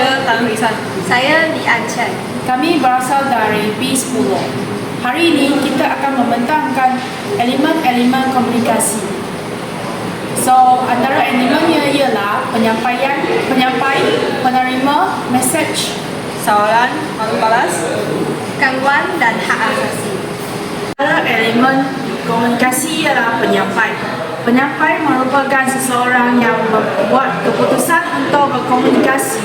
Saya Tan Risan. Saya Li An Chen. Kami berasal dari B10. Hari ini kita akan membentangkan elemen-elemen komunikasi. So, antara elemennya ialah penyampai, penerima, message, Sawalan, malu balas. Gangguan dan hak asasi. Antara elemen komunikasi ialah penyampai. Penyampai merupakan seseorang yang membuat keputusan untuk berkomunikasi.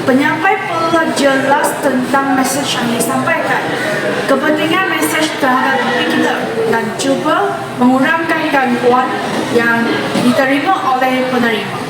Penyampai perlu jelas tentang mesej yang disampaikan, kepentingan mesej terhadap topik kita, dan cuba mengurangkan gangguan yang diterima oleh penerima.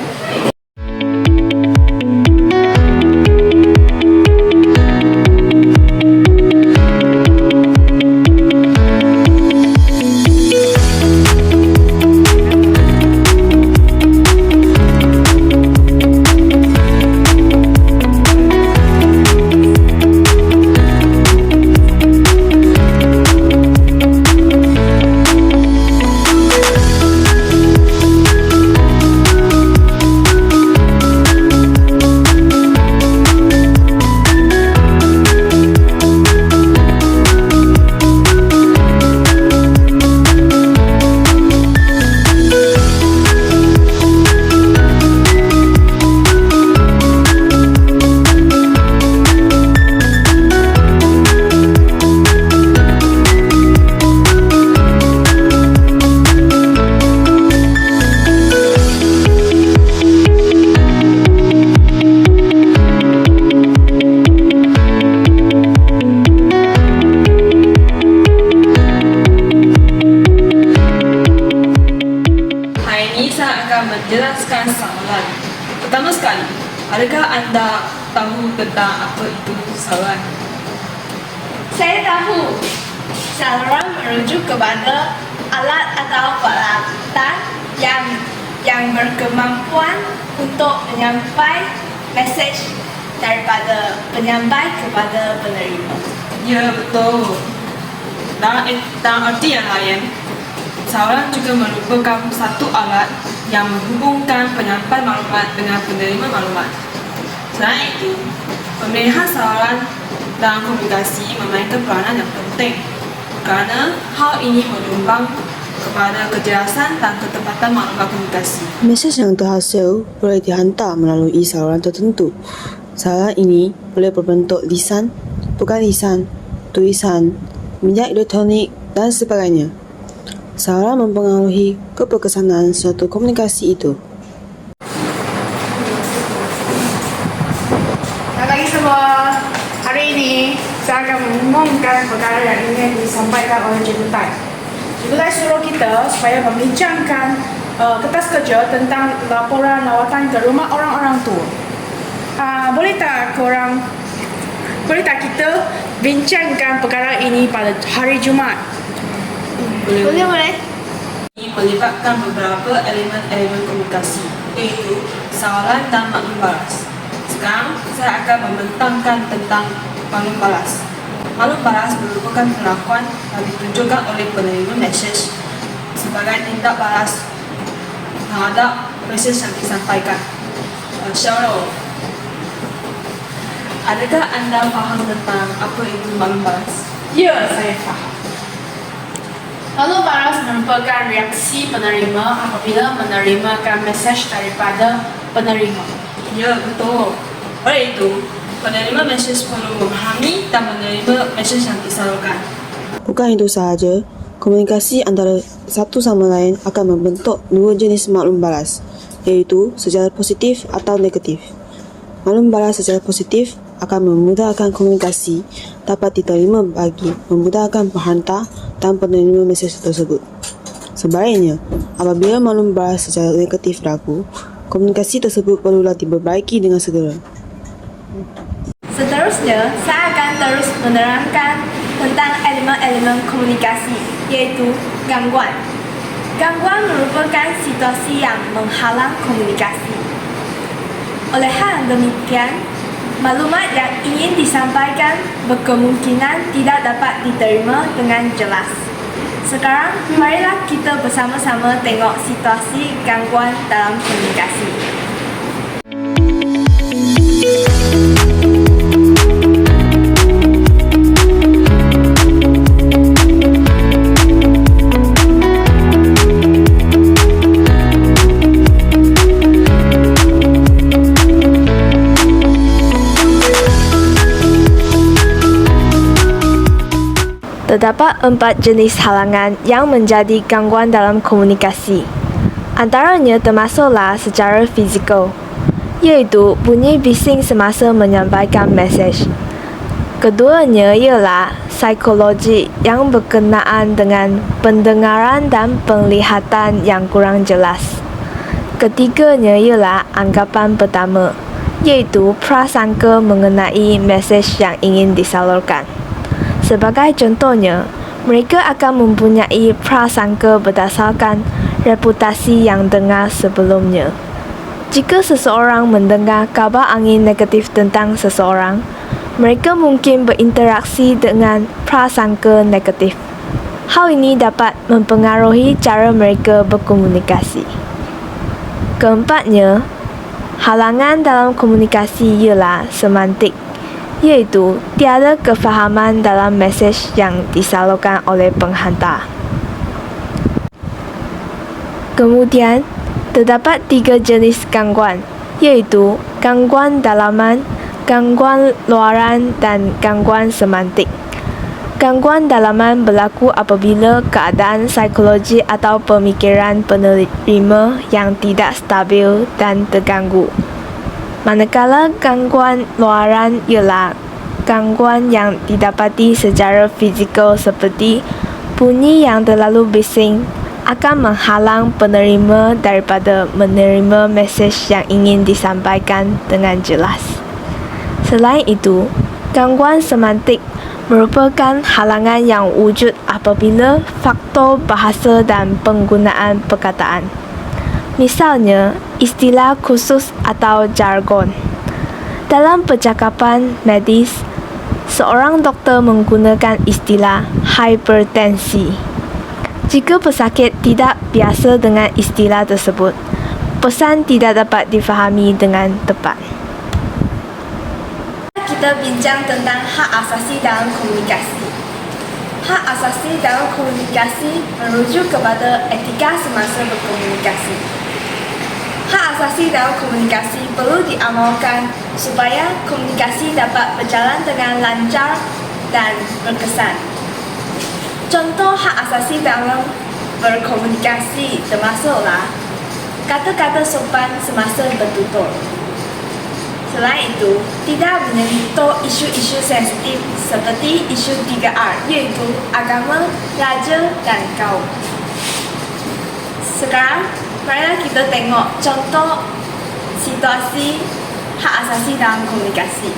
Menjelaskan saluran. Pertama sekali, adakah anda tahu tentang apa itu saluran? Saya tahu. Saluran merujuk kepada alat atau peralatan yang berkemampuan untuk menyampaikan mesej daripada penyampai kepada penerima. Ya, betul. Dalam arti yang lain, saluran juga merupakan satu alat yang menghubungkan penyampai maklumat dengan penerima maklumat. Selain itu, pemilihan saluran dalam komunikasi memainkan peranan yang penting kerana hal ini menyumbang kepada kejelasan dan ketepatan maklumat komunikasi. Mesej yang terhasil boleh dihantar melalui saluran tertentu. Saluran ini boleh berbentuk lisan, bukan lisan, tulisan, minyak elektronik dan sebagainya. Saluran mempengaruhi keberkesanan suatu komunikasi itu. Selamat pagi semua. Hari ini saya akan mengumumkan perkara yang ingin disampaikan oleh jemputan. Jemputan suruh kita supaya membincangkan kertas kerja tentang laporan lawatan ke rumah orang-orang tua. Boleh tak kita bincangkan perkara ini pada hari Jumaat? Boleh. Ini melibatkan beberapa elemen komunikasi, iaitu saluran dan maklum balas. Sekarang, saya akan membentangkan tentang maklum balas. Maklum balas merupakan perlakuan yang ditunjukkan oleh penerima mesej sebagai tindak balas terhadap mesej yang disampaikan. Syarul, adakah anda faham tentang apa itu maklum balas? Ya, saya faham. Maklum balas merupakan reaksi penerima apabila menerimakan mesej daripada penerima. Ya, betul. Oleh itu, penerima mesej perlu memahami dan menerima mesej yang disalurkan. Bukan itu sahaja, komunikasi antara satu sama lain akan membentuk dua jenis maklum balas, iaitu secara positif atau negatif. Maklum balas secara positif akan memudahkan komunikasi dapat diterima bagi memudahkan penghantar dan penerima mesej tersebut. Sebaliknya, apabila maklum balas secara negatif berlaku, komunikasi tersebut perlulah diperbaiki dengan segera. Seterusnya, saya akan terus menerangkan tentang elemen-elemen komunikasi, yaitu gangguan. Gangguan merupakan situasi yang menghalang komunikasi. Oleh hal demikian, maklumat yang ingin disampaikan berkemungkinan tidak dapat diterima dengan jelas. Sekarang, marilah kita bersama-sama tengok situasi gangguan dalam komunikasi. Terdapat 4 jenis halangan yang menjadi gangguan dalam komunikasi. Antaranya termasuklah secara fizikal, iaitu bunyi bising semasa menyampaikan mesej. Keduanya ialah psikologi yang berkenaan dengan pendengaran dan penglihatan yang kurang jelas. Ketiganya ialah anggapan pertama, iaitu prasangka mengenai mesej yang ingin disalurkan. Sebagai contohnya, mereka akan mempunyai prasangka berdasarkan reputasi yang dengar sebelumnya. Jika seseorang mendengar kabar angin negatif tentang seseorang, mereka mungkin berinteraksi dengan prasangka negatif. Hal ini dapat mempengaruhi cara mereka berkomunikasi. Keempatnya, halangan dalam komunikasi ialah semantik, iaitu tiada kefahaman dalam mesej yang disalurkan oleh penghantar. Kemudian, terdapat 3 jenis gangguan, iaitu gangguan dalaman, gangguan luaran dan gangguan semantik. Gangguan dalaman berlaku apabila keadaan psikologi atau pemikiran penerima yang tidak stabil dan terganggu. Manakala gangguan luaran ialah gangguan yang didapati secara fizikal seperti bunyi yang terlalu bising akan menghalang penerima daripada menerima mesej yang ingin disampaikan dengan jelas. Selain itu, gangguan semantik merupakan halangan yang wujud apabila faktor bahasa dan penggunaan perkataan. Misalnya, istilah khusus atau jargon. Dalam percakapan medis, seorang doktor menggunakan istilah hipertensi. Jika pesakit tidak biasa dengan istilah tersebut, pesan tidak dapat difahami dengan tepat. Kita bincang tentang hak asasi dalam komunikasi. Hak asasi dalam komunikasi merujuk kepada etika semasa berkomunikasi. Hak asasi dalam komunikasi perlu diamalkan supaya komunikasi dapat berjalan dengan lancar dan berkesan. Contoh hak asasi dalam berkomunikasi termasuklah kata-kata sopan semasa bertutur. Selain itu, tidak menyentuh isu-isu sensitif seperti isu 3R, iaitu agama, raja dan kaum. Sekarang, marilah kita tengok contoh situasi hak asasi dalam komunikasi.